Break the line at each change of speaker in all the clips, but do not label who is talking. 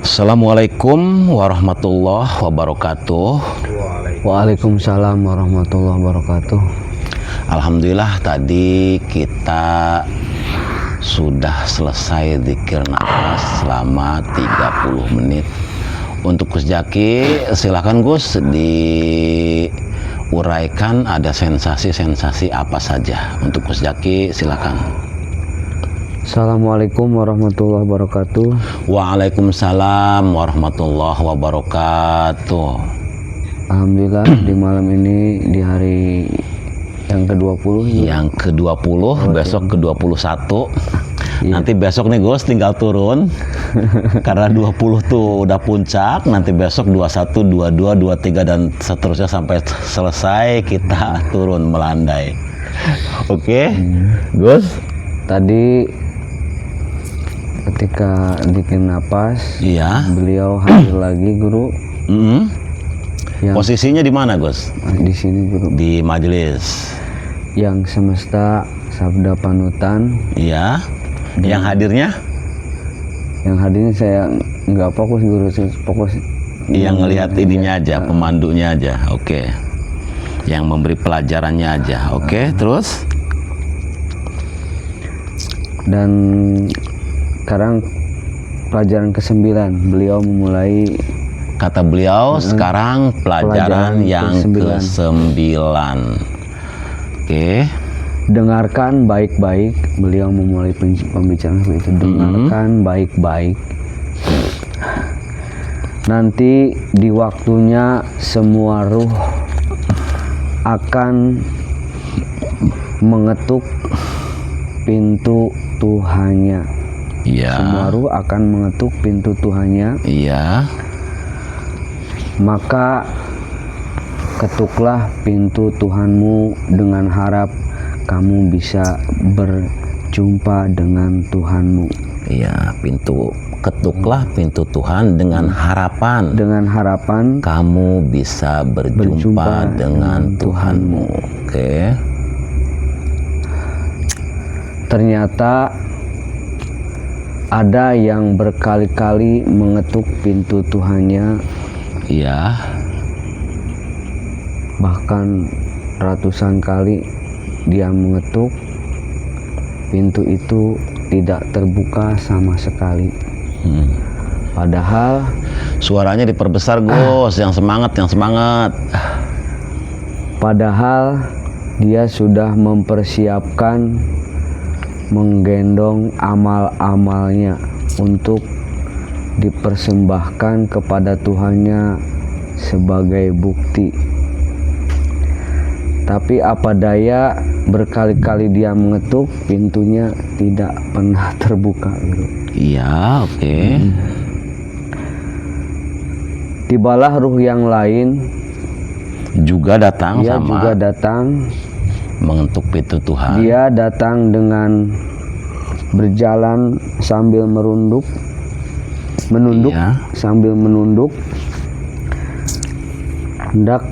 Assalamualaikum warahmatullahi wabarakatuh.
Waalaikumsalam warahmatullahi wabarakatuh.
Alhamdulillah tadi kita sudah selesai zikir nafas selama 30 menit. Untuk Gus Jaki, silakan Gus diuraikan ada sensasi-sensasi apa saja. Untuk Gus Jaki silakan.
Assalamualaikum warahmatullahi wabarakatuh.
Waalaikumsalam warahmatullahi wabarakatuh.
Alhamdulillah di malam ini di hari yang ke-20
Yang ke-20, besok ke-21.
Iya.
Nanti besok nih Gus tinggal turun. Karena 20 tuh udah puncak, nanti besok 21, 22, 23 dan seterusnya sampai selesai kita turun melandai. Oke? Gus?
Tadi ketika bikin napas,
Iya.
beliau hadir lagi guru. Yang
Posisinya di mana Gus?
di sini guru,
Di majelis.
yang semesta sabda panutan.
Iya. Yang hadirnya?
Yang hadirnya saya nggak fokus guru, fokus
Yang ngelihat ininya aja, pemandunya aja. Oke. Yang memberi pelajarannya aja. Oke, terus?
Dan sekarang pelajaran ke-9 beliau memulai.
Kata beliau sekarang pelajaran yang ke-9. Oke.
Dengarkan baik-baik, beliau memulai pembicaraan seperti itu. Dengarkan baik-baik. Nanti di waktunya semua ruh akan mengetuk pintu Tuhannya.
Iya.
Semua ruh akan mengetuk pintu Tuhannya.
Iya.
Maka ketuklah pintu Tuhanmu dengan harap kamu bisa berjumpa dengan Tuhanmu.
Iya, ketuklah pintu Tuhan dengan harapan.
Dengan harapan
Kamu bisa berjumpa dengan Tuhanmu. Oke.
ternyata ada yang berkali-kali mengetuk pintu Tuhannya,
Iya.
bahkan ratusan kali dia mengetuk, pintu itu tidak terbuka sama sekali. Padahal
Suaranya diperbesar Gus, yang semangat, yang semangat.
Padahal dia sudah mempersiapkan, menggendong amal-amalnya untuk dipersembahkan kepada Tuhannya sebagai bukti. Tapi apa daya, berkali-kali dia mengetuk, pintunya tidak pernah terbuka.
Iya, oke.
Tibalah ruh yang lain,
Juga datang
dia
sama
juga datang.
mengetuk pintu Tuhan.
Dia datang dengan berjalan sambil menunduk,
Iya.
sambil menunduk, hendak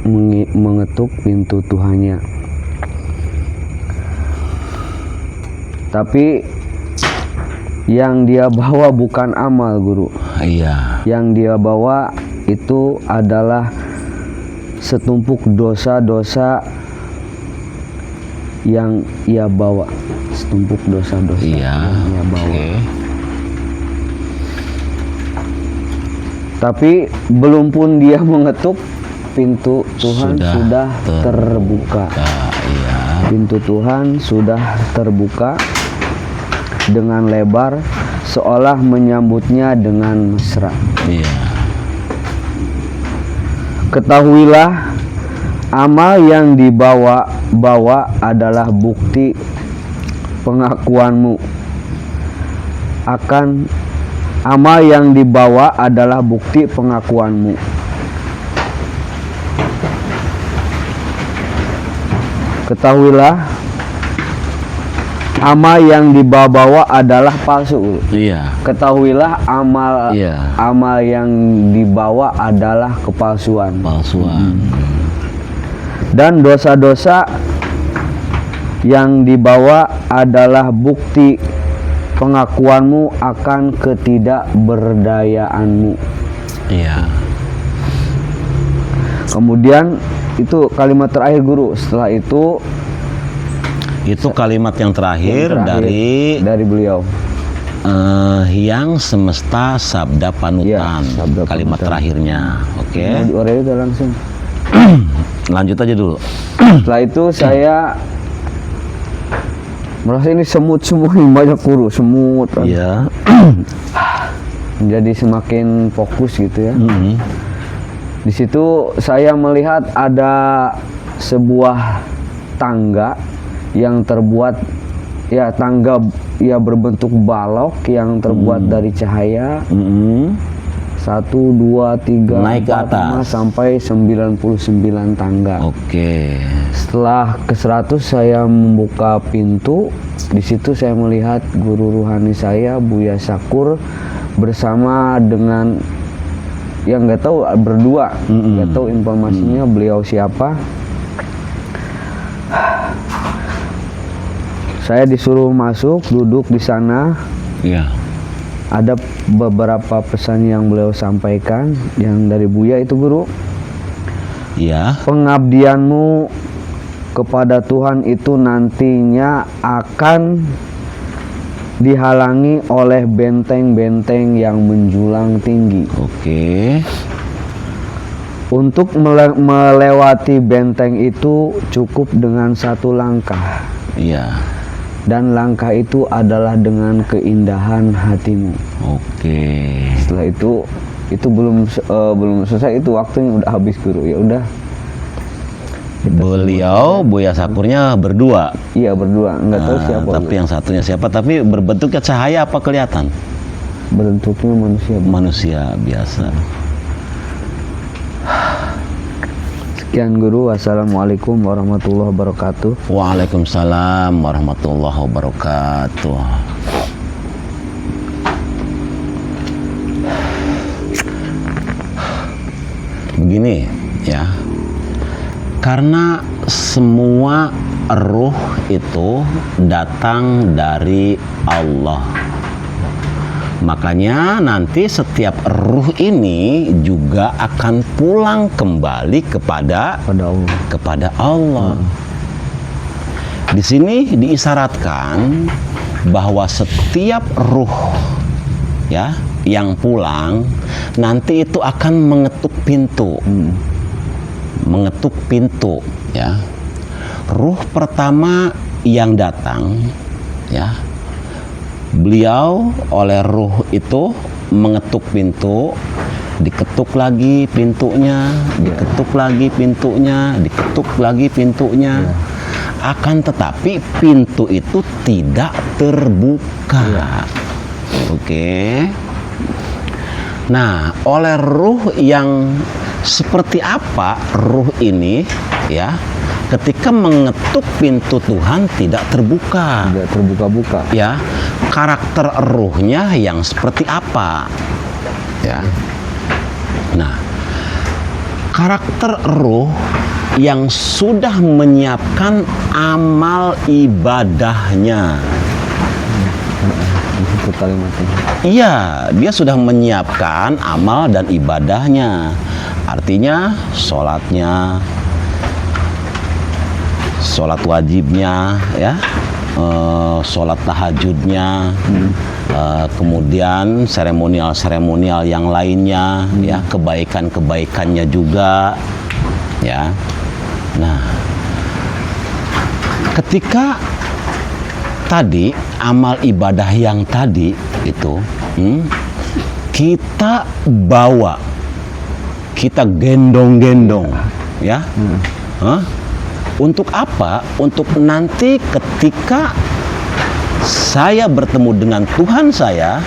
mengetuk pintu Tuhannya. Tapi yang dia bawa bukan amal, guru.
Iya.
Yang dia bawa itu adalah setumpuk dosa-dosa yang ia bawa, setumpuk dosa-dosa
Iya.
yang ia bawa.
Oke.
Tapi belum pun dia mengetuk, pintu Tuhan sudah terbuka.
Iya.
Pintu Tuhan sudah terbuka dengan lebar, seolah menyambutnya dengan mesra.
Iya.
Ketahuilah, amal yang dibawa adalah bukti pengakuanmu. Amal yang dibawa adalah bukti pengakuanmu. Ketahuilah, amal yang dibawa adalah palsu.
Iya.
Ketahuilah, amal
Iya.
amal yang dibawa adalah kepalsuan.
Palsuan.
Dan dosa-dosa yang dibawa adalah bukti pengakuanmu akan ketidakberdayaanmu.
Iya.
Kemudian itu kalimat terakhir guru. Setelah itu
kalimat yang terakhir,
dari beliau.
Yang semesta sabda panutan.
Ya, sabda
kalimat
panutan.
terakhirnya. Oke.
Nah, di orangnya udah langsung.
Lanjut aja dulu.
Setelah itu saya merasa ini semut semua ini banyak guru, semut.
Iya.
Jadi semakin fokus gitu ya.
Mm-hmm.
Di situ saya melihat ada sebuah tangga yang terbuat ya tangga ya berbentuk balok yang terbuat dari cahaya.
Mm-hmm.
1, 2, 3,
Naik ke
4,
atas.
5 sampai 99 tangga.
Oke.
Setelah ke 100 saya membuka pintu. Di situ saya melihat guru ruhani saya Buya Syakur bersama dengan yang nggak tahu berdua, nggak tahu informasinya beliau siapa. Saya disuruh masuk, duduk di sana.
Iya.
Ada beberapa pesan yang beliau sampaikan yang dari Buya itu guru.
Iya.
Pengabdianmu kepada Tuhan itu nantinya akan dihalangi oleh benteng-benteng yang menjulang tinggi.
Oke.
Untuk melewati benteng itu cukup dengan 1 langkah.
Iya.
Dan langkah itu adalah dengan keindahan hatimu.
Oke.
Setelah itu belum selesai, itu waktunya udah habis guru. Ya udah.
Beliau Buya Syakurnya berdua.
Iya berdua, nggak tahu siapa.
Tapi yang satunya siapa? Tapi berbentuknya cahaya apa kelihatan?
Bentuknya manusia.
Manusia biasa.
Sekian guru. Wassalamualaikum warahmatullahi wabarakatuh.
Waalaikumsalam warahmatullahi wabarakatuh. Begini ya. Karena semua ruh itu datang dari Allah. Makanya nanti setiap ruh ini juga akan pulang kembali kepada Allah. Di sini diisyaratkan bahwa setiap ruh ya yang pulang nanti itu akan mengetuk pintu. Mengetuk pintu ya. Ruh pertama yang datang ya, beliau oleh ruh itu mengetuk pintu, diketuk lagi pintunya, diketuk lagi pintunya, diketuk lagi pintunya. Akan tetapi pintu itu tidak terbuka. Oke. Nah, oleh ruh yang seperti apa ruh ini ya, ketika mengetuk pintu Tuhan tidak terbuka.
Tidak terbuka-buka.
Ya, karakter ruhnya yang seperti apa? Ya. Nah, karakter ruh yang sudah menyiapkan amal ibadahnya.
Itu kalimatnya.
Iya, dia sudah menyiapkan amal dan ibadahnya. Artinya sholatnya, sholat wajibnya ya, sholat tahajudnya, kemudian seremonial yang lainnya ya, kebaikannya juga ya. Nah, ketika tadi amal ibadah yang tadi itu kita bawa, kita gendong-gendong ya. Untuk apa? Untuk nanti ketika saya bertemu dengan Tuhan saya,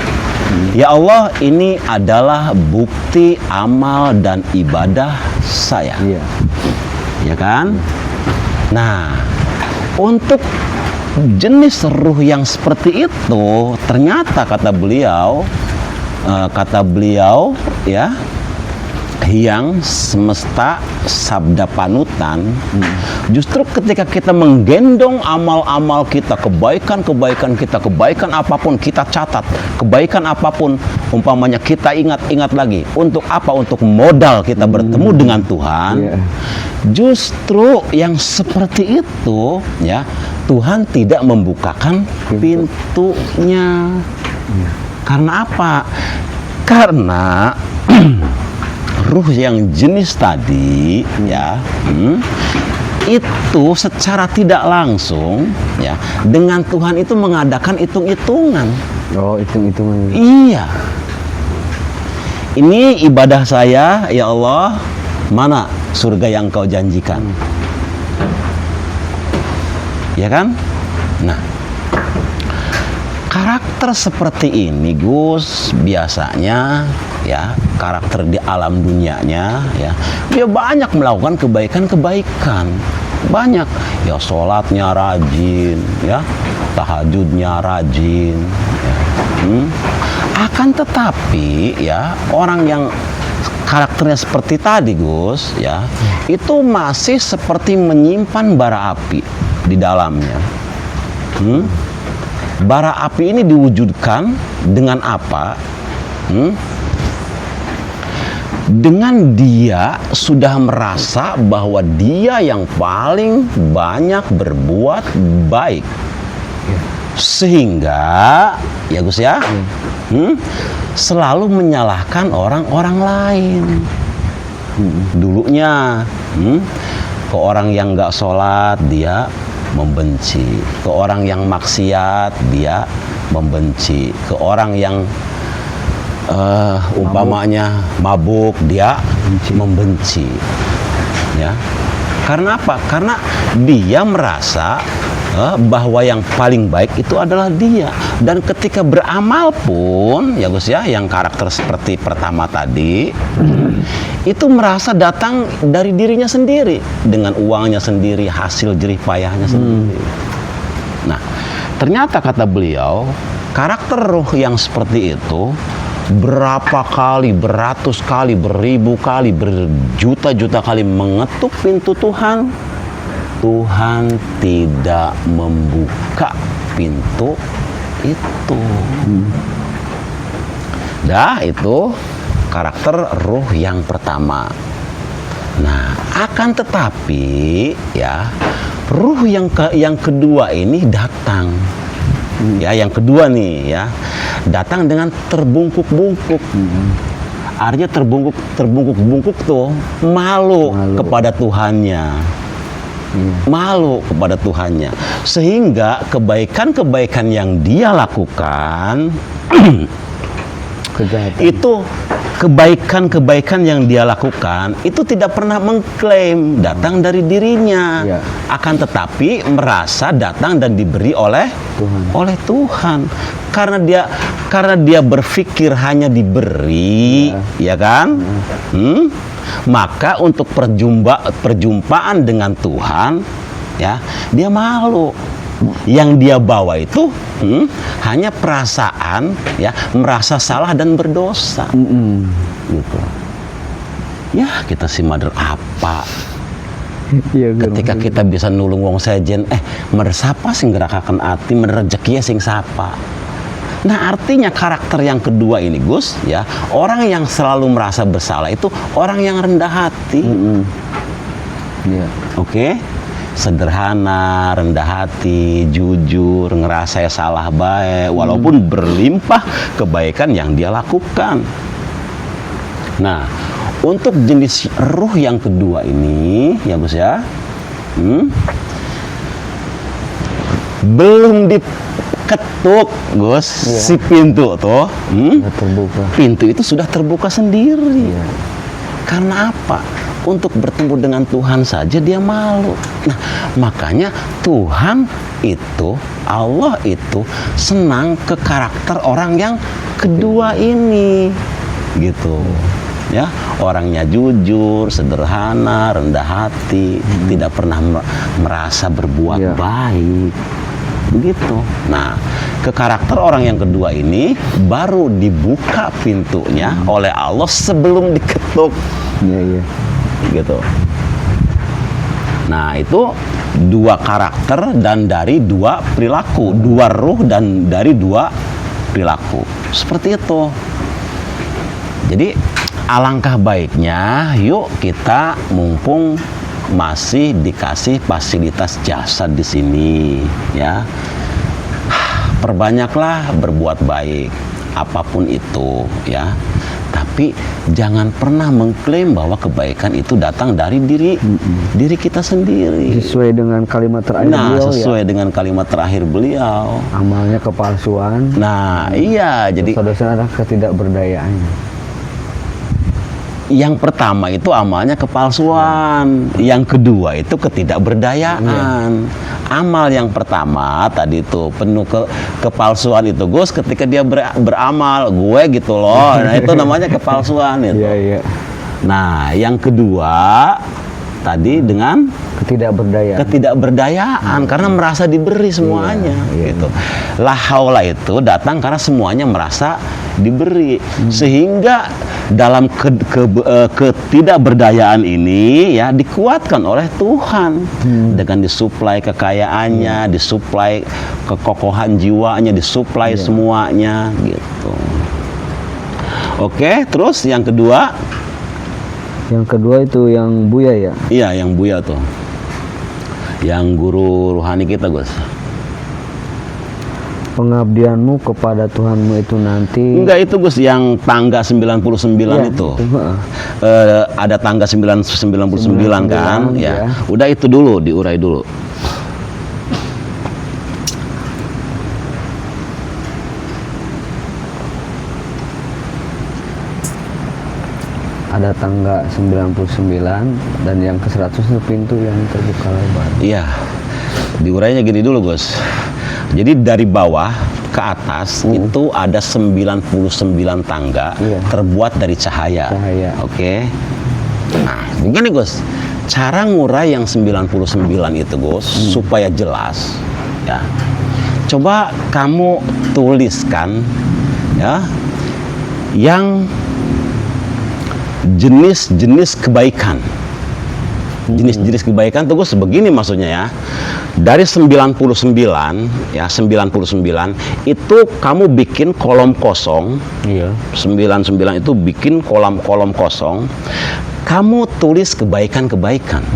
ya Allah, ini adalah bukti amal dan ibadah saya.
Iya.
Ya kan? Nah, untuk jenis ruh yang seperti itu, ternyata kata beliau ya, yang semesta sabda panutan. Justru ketika kita menggendong amal-amal kita, kebaikan-kebaikan kita, kebaikan apapun kita catat, kebaikan apapun umpamanya kita ingat-ingat lagi. Untuk apa? Untuk modal kita bertemu dengan Tuhan. Justru yang seperti itu ya, Tuhan tidak membukakan pintunya. Karena apa? Karena ruh yang jenis tadi ya, itu secara tidak langsung ya, dengan Tuhan itu mengadakan hitung-hitungan.
Oh, hitung-hitungan.
Iya. Ini ibadah saya, ya Allah, mana surga yang kau janjikan? Ya kan? Nah, karakter seperti ini, Gus, biasanya ya, karakter di alam dunianya ya, dia banyak melakukan kebaikan-kebaikan. Banyak ya, sholatnya rajin ya, tahajudnya rajin ya. Akan tetapi ya, orang yang karakternya seperti tadi, Gus, ya, itu masih seperti menyimpan bara api di dalamnya. Bara api ini diwujudkan dengan apa? Dengan dia sudah merasa bahwa dia yang paling banyak berbuat baik, sehingga ya Gus ya, selalu menyalahkan orang-orang lain. Dulunya ke orang yang nggak sholat dia membenci, ke orang yang maksiat dia membenci, ke orang yang umpamanya mabuk dia membenci. Ya, karena apa? Karena dia merasa bahwa yang paling baik itu adalah dia. Dan ketika beramal pun, ya Gus ya, yang karakter seperti pertama tadi, itu merasa datang dari dirinya sendiri, dengan uangnya sendiri, hasil jerih payahnya sendiri. Nah, ternyata kata beliau, karakter ruh yang seperti itu berapa kali, beratus kali, beribu kali, berjuta-juta kali mengetuk pintu Tuhan, Tuhan tidak membuka pintu itu. Dah, itu karakter ruh yang pertama. Nah, akan tetapi ya, ruh yang kedua ini datang. Ya, yang kedua nih ya, datang dengan terbungkuk-bungkuk. Artinya terbungkuk-bungkuk tuh malu kepada Tuhannya. Malu kepada Tuhannya, sehingga kebaikan-kebaikan yang dia lakukan itu, kebaikan-kebaikan yang dia lakukan itu tidak pernah mengklaim datang dari dirinya, akan tetapi merasa datang dan diberi oleh Tuhan. Karena dia berpikir hanya diberi, ya kan? Maka untuk perjumpaan dengan Tuhan ya, dia malu. Yang dia bawa itu hanya perasaan ya, merasa salah dan berdosa. Gitu. Ya, kita si mader apa? Ketika kita bisa nulung wong sejen, meresapa sing gerakakan hati, menerejeki sing sapa. Nah, artinya karakter yang kedua ini, Gus, ya, orang yang selalu merasa bersalah itu orang yang rendah hati. Oke? Sederhana, rendah hati, jujur, ngerasa salah baik, walaupun berlimpah kebaikan yang dia lakukan. Nah, untuk jenis ruh yang kedua ini, ya Gus ya, belum diketuk, Gus, si pintu tuh, pintu itu sudah terbuka sendiri. Karena apa? Untuk bertemu dengan Tuhan saja dia malu. Nah, makanya Tuhan itu, Allah itu senang ke karakter orang yang kedua ini, gitu. Ya, orangnya jujur, sederhana, rendah hati, tidak pernah merasa berbuat baik. Begitu. Nah, ke karakter orang yang kedua ini baru dibuka pintunya oleh Allah sebelum diketuk.
Iya, iya.
gitu. Nah, itu dua karakter dan dari dua perilaku, dua ruh dan dari dua perilaku. Seperti itu. Jadi alangkah baiknya yuk kita mumpung masih dikasih fasilitas jasad di sini ya. Perbanyaklah berbuat baik apapun itu ya. Tapi jangan pernah mengklaim bahwa kebaikan itu datang dari diri kita sendiri.
Sesuai dengan kalimat terakhir
Nah,
beliau
sesuai dengan kalimat terakhir beliau.
amalnya kepalsuan,
Nah, iya, jadi
dosa-dosa adalah ketidakberdayaan.
yang pertama itu amalnya kepalsuan, yang kedua itu ketidakberdayaan. Amal yang pertama tadi itu penuh kepalsuan itu Gus, ketika dia beramal gue gitu loh. Nah, itu namanya kepalsuan itu.
Iya, iya.
Nah, yang kedua tadi dengan ketidakberdayaan karena merasa diberi semuanya gitu. La haula itu datang karena semuanya merasa diberi, sehingga dalam ketidakberdayaan ini ya dikuatkan oleh Tuhan dengan disuplai kekayaannya, disuplai kekokohan jiwanya, disuplai semuanya gitu. Oke, terus yang kedua.
Yang kedua itu yang Buya ya?
Iya, yang Buya tuh. Yang guru rohani kita, Gus.
Pengabdianmu kepada Tuhanmu itu nanti.
Enggak, itu Gus yang tangga 99
Ya,
itu.
itu
Ada tangga 99 kan? Ya. Udah itu dulu, diurai dulu.
Ada tangga 99 dan yang ke-100 itu pintu yang terbuka lebar.
Iya. Diurainya gini dulu, Gus. Jadi dari bawah ke atas itu ada 99 tangga terbuat dari cahaya. Oke. Nah, begini Gus. Cara ngurai yang 99 itu, Gus, supaya jelas ya. Coba kamu tuliskan ya yang jenis-jenis kebaikan. Jenis-jenis kebaikan tuh Gus begini maksudnya ya. Dari 99 ya, 99 itu kamu bikin kolom kosong.
Iya.
99 itu bikin kolom kosong. Kamu tulis kebaikan-kebaikan.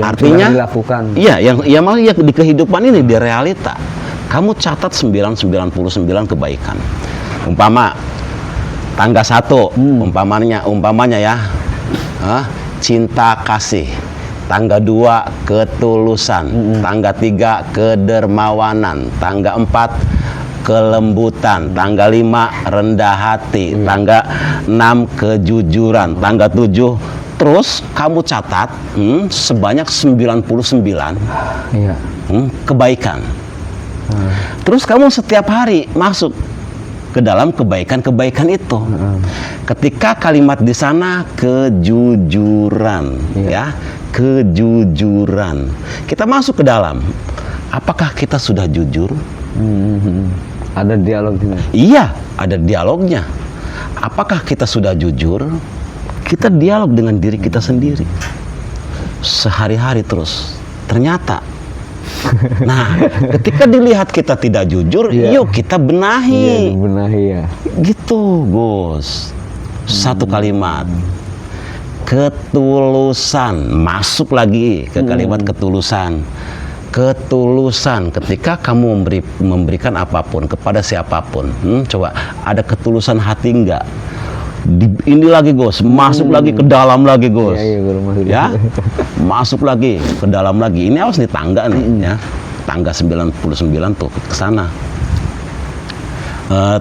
Artinya
dilakukan.
Iya, yang malah ya di kehidupan ini, di realita. Kamu catat 99 kebaikan. Umpama tangga 1 umpamanya ya, cinta kasih. Tangga 2 ketulusan. Tangga 3 kedermawanan. Tangga 4 kelembutan. Tangga 5 rendah hati. Tangga 6 kejujuran. Tangga 7 terus kamu catat sebanyak 99 kebaikan. Terus kamu setiap hari masuk ke dalam kebaikan-kebaikan itu. Ketika kalimat di sana kejujuran, ya, kejujuran. Kita masuk ke dalam. Apakah kita sudah jujur?
Ada dialognya.
Iya, ada dialognya. Apakah kita sudah jujur? Kita dialog dengan diri kita sendiri. Sehari-hari terus. Ternyata nah, ketika dilihat kita tidak jujur, yuk kita benahi.
Benahi ya.
Gitu, Gus. Satu kalimat. Ketulusan. Masuk lagi ke kalimat ketulusan. Ketulusan ketika kamu memberikan apapun kepada siapapun. Coba, ada ketulusan hati enggak? Ini lagi Gus, masuk lagi ke dalam lagi Gus. Ya, masuk lagi ke dalam lagi. Ini harus di tangga nih ya. Tangga 99 tuh ke sana.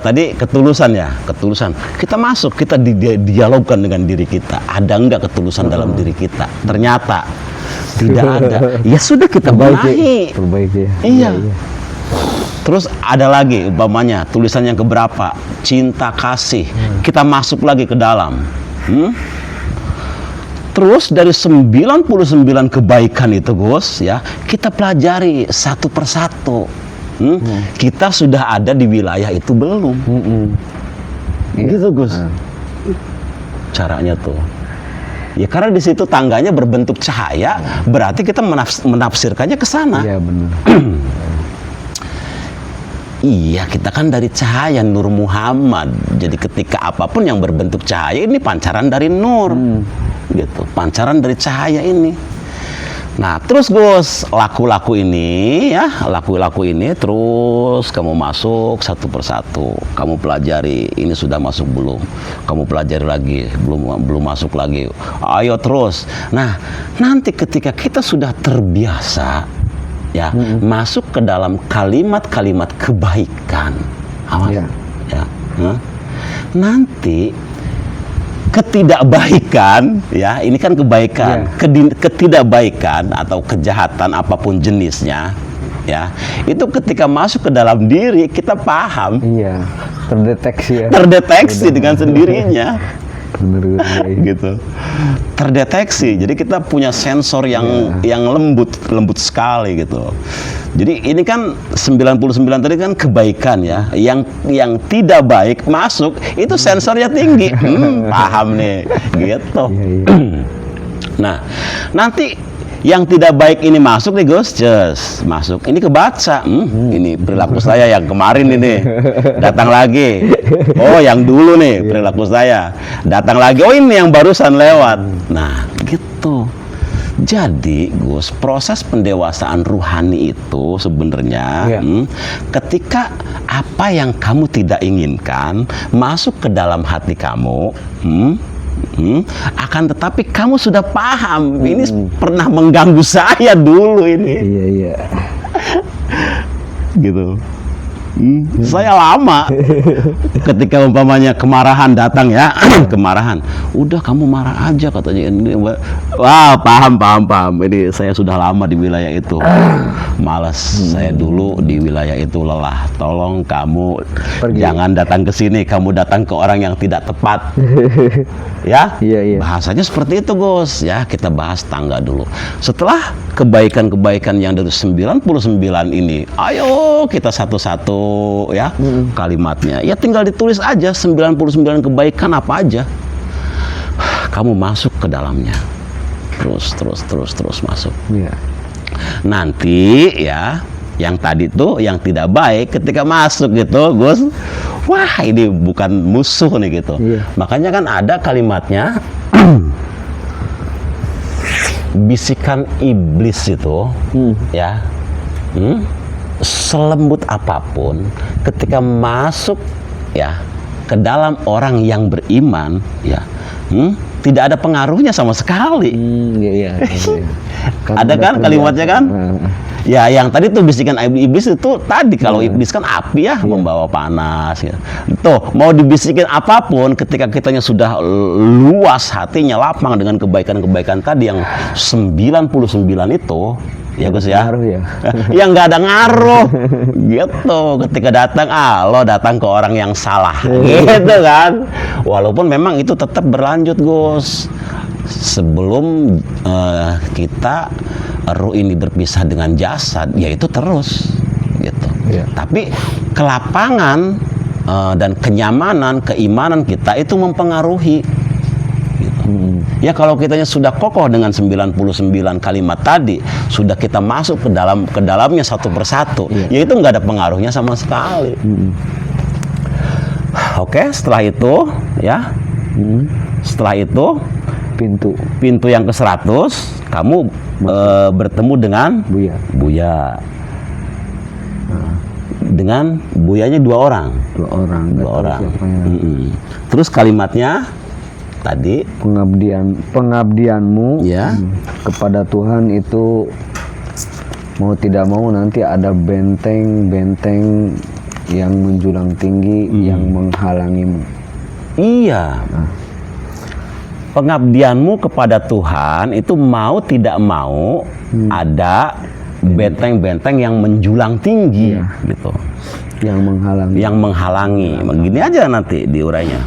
Tadi ketulusan ya, ketulusan. Kita masuk, kita dialogkan dengan diri kita. Ada enggak ketulusan dalam diri kita? Ternyata tidak ada. Ya sudah, kita benahi.
Perbaiki.
Iya. Terus ada lagi umpamanya tulisan yang keberapa? Cinta kasih. Kita masuk lagi ke dalam. Terus dari 99 kebaikan itu Gus ya, kita pelajari satu persatu. Kita sudah ada di wilayah itu belum? Gitu Gus. Caranya tuh. Ya karena di situ tangganya berbentuk cahaya, berarti kita menafsirkannya ke sana.
Iya benar.
Iya, kita kan dari cahaya Nur Muhammad. Jadi ketika apapun yang berbentuk cahaya ini pancaran dari nur. Gitu, pancaran dari cahaya ini. Nah, terus Gus, laku-laku ini terus kamu masuk satu persatu. Kamu pelajari, ini sudah masuk belum? Kamu pelajari lagi, belum masuk lagi. Ayo terus. Nah, nanti ketika kita sudah terbiasa ya, masuk ke dalam kalimat-kalimat kebaikan. Awas. Ya. Nanti ketidakbaikan, ya ini kan kebaikan, ketidakbaikan atau kejahatan apapun jenisnya, ya itu ketika masuk ke dalam diri kita paham,
Iya, terdeteksi ya.
Terdeteksi dengan sendirinya,
Bener,
gitu, terdeteksi. Jadi kita punya sensor yang lembut sekali gitu. Jadi ini kan 99 tadi kan kebaikan ya, yang tidak baik masuk itu sensornya tinggi, paham nih, gitu. Nah, nanti yang tidak baik ini masuk nih Gus, masuk. Ini kebaca, ini perilaku saya yang kemarin ini, datang lagi. Oh, yang dulu nih perilaku saya, datang lagi. Oh, ini yang barusan lewat. Nah, gitu. Jadi Gus, proses pendewasaan ruhani itu sebenarnya ketika apa yang kamu tidak inginkan masuk ke dalam hati kamu, akan tetapi kamu sudah paham, ini pernah mengganggu saya dulu ini.
Iya.
Gitu. Saya lama ketika umpamanya kemarahan datang ya, kemarahan, udah kamu marah aja katanya. Wah, paham. Ini saya sudah lama di wilayah itu, malas. Saya dulu di wilayah itu lelah. Tolong kamu jangan datang ke sini, kamu datang ke orang yang tidak tepat. Ya,
Iya.
bahasanya seperti itu Gus. Ya, kita bahas tangga dulu. Setelah kebaikan-kebaikan yang dari 99 ini, ayo kita satu-satu ya kalimatnya. Ya tinggal ditulis aja 99 kebaikan apa aja. Kamu masuk ke dalamnya. Terus masuk.
Iya.
Nanti ya yang tadi tuh yang tidak baik ketika masuk gitu Gus, wah ini bukan musuh nih gitu. Makanya kan ada kalimatnya bisikan iblis itu ya, selembut apapun ketika masuk ya ke dalam orang yang beriman ya, tidak ada pengaruhnya sama sekali.
Iya.
Ada kan kalimatnya kan? Ya, yang tadi tuh bisikan iblis itu tadi, kalau iblis kan api ya, membawa panas ya. Tuh, mau dibisikin apapun ketika kitanya sudah luas hatinya, lapang dengan kebaikan-kebaikan tadi yang 99 itu, ya Gus ya.
Ngaruh ya.
Yang nggak ada ngaruh. Gitu, ketika datang, lo datang ke orang yang salah. Gitu kan. Walaupun memang itu tetap berlanjut Gus. Sebelum kita ruh ini berpisah dengan jasad, yaitu terus gitu. Tapi kelapangan dan kenyamanan, keimanan kita itu mempengaruhi gitu. Ya kalau kitanya sudah kokoh dengan 99 kalimat tadi, sudah kita masuk ke dalamnya satu persatu, ya itu nggak ada pengaruhnya sama sekali. Oke, setelah itu ya, setelah itu pintu yang ke-100 kamu bertemu dengan Buya. Dengan Buyanya dua orang. Terus kalimatnya tadi
pengabdianmu kepada Tuhan itu mau tidak mau nanti ada benteng yang menjulang tinggi yang menghalangimu.
Iya. Pengabdianmu kepada Tuhan itu mau tidak mau ada benteng-benteng yang menjulang tinggi gitu. Yang menghalangi. Begini aja nanti diurainya.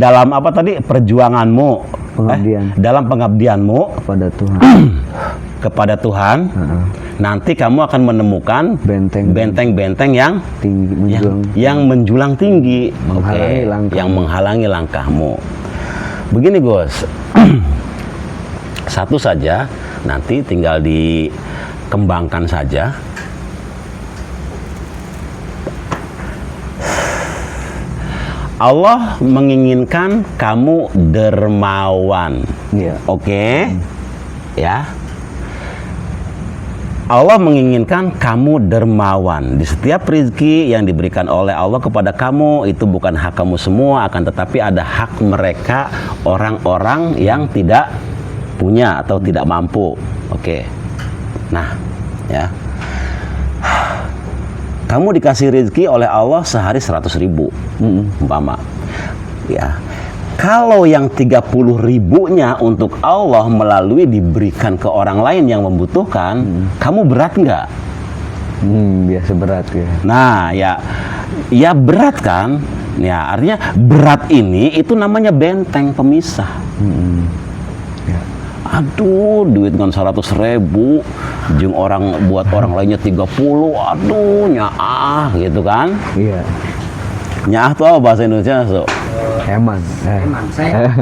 Dalam apa tadi? Perjuanganmu.
Pengabdian.
Dalam pengabdianmu
kepada Tuhan.
kepada Tuhan, nanti kamu akan menemukan benteng-benteng yang
tinggi,
yang menjulang tinggi,
menghalangi langkah.
yang menghalangi langkahmu. Begini Gus, satu saja, nanti tinggal dikembangkan saja. Allah menginginkan kamu dermawan, oke? Ya, Allah menginginkan kamu dermawan. Di setiap rezeki yang diberikan oleh Allah kepada kamu, itu bukan hak kamu semua, akan tetapi ada hak mereka, orang-orang yang tidak punya atau tidak mampu. Oke. Nah, ya. Kamu dikasih rezeki oleh Allah sehari 100.000, umpama. Ya. Kalau yang 30.000-nya untuk Allah melalui diberikan ke orang lain yang membutuhkan, kamu berat nggak?
Biasa berat ya.
Nah, ya berat kan? Ya, artinya berat ini itu namanya benteng pemisah.
Ya.
Aduh, duit dengan 100.000, jeng orang buat orang lainnya 30, aduh, nyaah gitu kan?
Iya.
Nyaah tuh apa bahasa Indonesia? So?
Eman.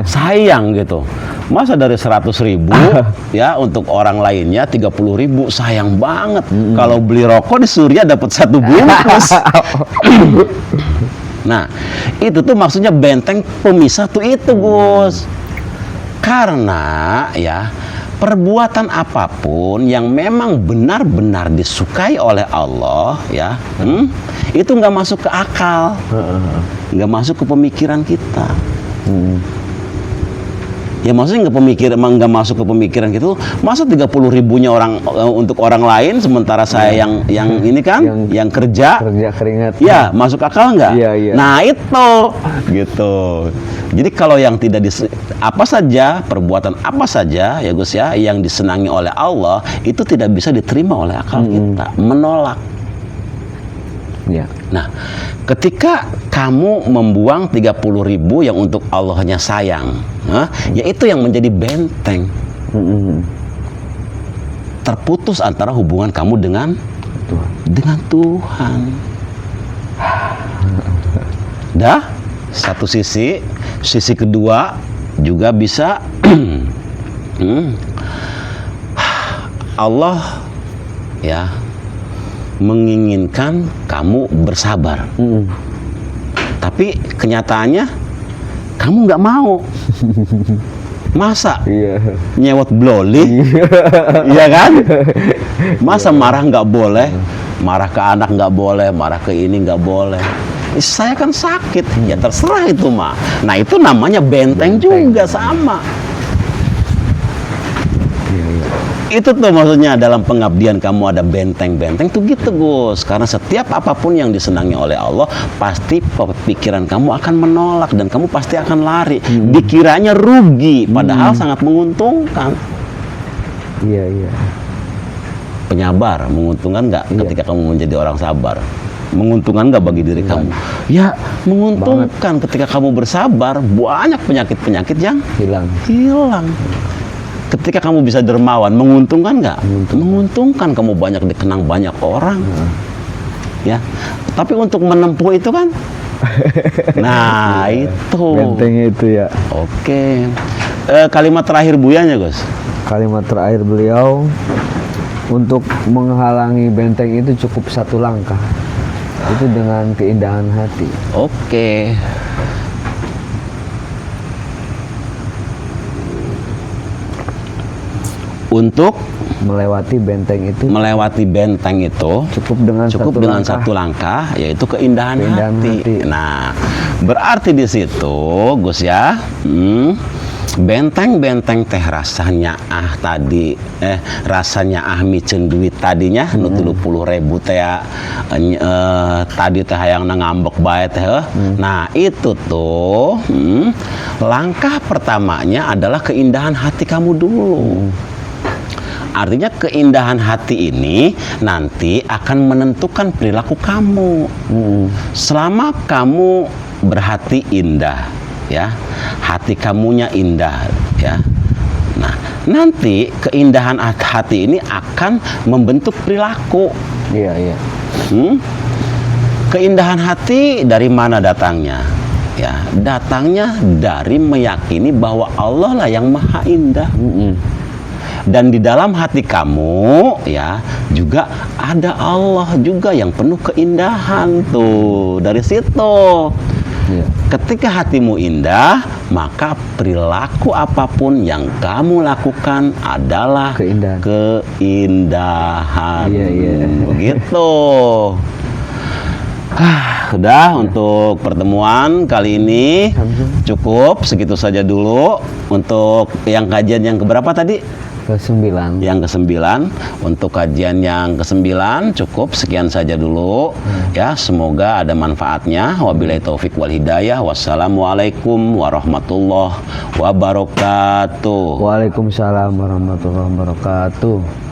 Sayang gitu. Masa dari 100.000 ya untuk orang lainnya 30.000, sayang banget. Kalau beli rokok di Surya dapat 1 bungkus. Nah, itu tuh maksudnya benteng pemisah tuh itu, Gus. Karena ya perbuatan apapun yang memang benar-benar disukai oleh Allah ya, itu nggak masuk ke akal, nggak masuk ke pemikiran kita. Ya maksudnya nggak masuk ke pemikiran gitu. Masa 30.000-nya orang untuk orang lain, sementara saya yang ini kan, yang kerja
keringat.
Ya masuk akal nggak?
Iya.
Nah itu gitu. Jadi kalau yang tidak apa saja, perbuatan apa saja ya Gus ya, yang disenangi oleh Allah itu tidak bisa diterima oleh akal kita, menolak.
Ya.
Nah, ketika kamu membuang 30.000 yang untuk Allahnya sayang, ya itu yang menjadi benteng. Terputus antara hubungan kamu dengan Tuhan. Dah, satu sisi kedua juga bisa Allah ya menginginkan kamu bersabar, tapi kenyataannya kamu nggak mau. Masa nyewot bloli, iya kan? Masa marah nggak boleh, marah ke anak nggak boleh, marah ke ini nggak boleh. Saya kan sakit, ya terserah itu mah. Nah itu namanya benteng juga sama. Itu tuh maksudnya dalam pengabdian kamu ada benteng-benteng tuh gitu Gus. Karena setiap apapun yang disenangi oleh Allah, pasti pikiran kamu akan menolak dan kamu pasti akan lari. Dikiranya rugi, padahal sangat menguntungkan.
Iya.
Penyabar, menguntungkan nggak ketika kamu menjadi orang sabar? Menguntungkan nggak bagi diri kamu? Ya, menguntungkan ketika kamu bersabar, banyak penyakit-penyakit yang hilang. Ketika kamu bisa dermawan, menguntungkan nggak? Menguntungkan, kamu banyak dikenang banyak orang. Ya, tapi untuk menempuh itu kan, nah itu.
Bentengnya itu ya.
Oke. Kalimat terakhir Buyanya, Gus.
Kalimat terakhir beliau, untuk menghalangi benteng itu cukup 1 langkah. Itu dengan keindahan hati.
Oke. Untuk
melewati benteng itu
cukup dengan satu langkah, yaitu keindahan hati. Nah, berarti di situ Gus ya, benteng-benteng teh rasanya tadi rasanya micen duit tadinya nu 30.000 teh tadi teh hayang ngambek bae teh. Nah itu tuh langkah pertamanya adalah keindahan hati kamu dulu. Artinya keindahan hati ini nanti akan menentukan perilaku kamu. Selama kamu berhati indah, ya, hati kamunya indah, ya. Nah, nanti keindahan hati ini akan membentuk perilaku.
Iya, iya.
Keindahan hati dari mana datangnya? Ya, datangnya dari meyakini bahwa Allah lah yang maha indah. Dan di dalam hati kamu ya juga ada Allah juga yang penuh keindahan tuh. Dari situ.
Iya.
Ketika hatimu indah, maka perilaku apapun yang kamu lakukan adalah keindahan.
Iya, iya.
Begitu. Udah untuk pertemuan kali ini cukup segitu saja dulu. Untuk yang kajian yang keberapa tadi?
Ke-9.
Yang ke-9. Untuk kajian yang ke-9 cukup sekian saja dulu. Ya, semoga ada manfaatnya. Wabillahi taufik wal hidayah. Wassalamualaikum warahmatullahi wabarakatuh.
Waalaikumsalam warahmatullahi wabarakatuh.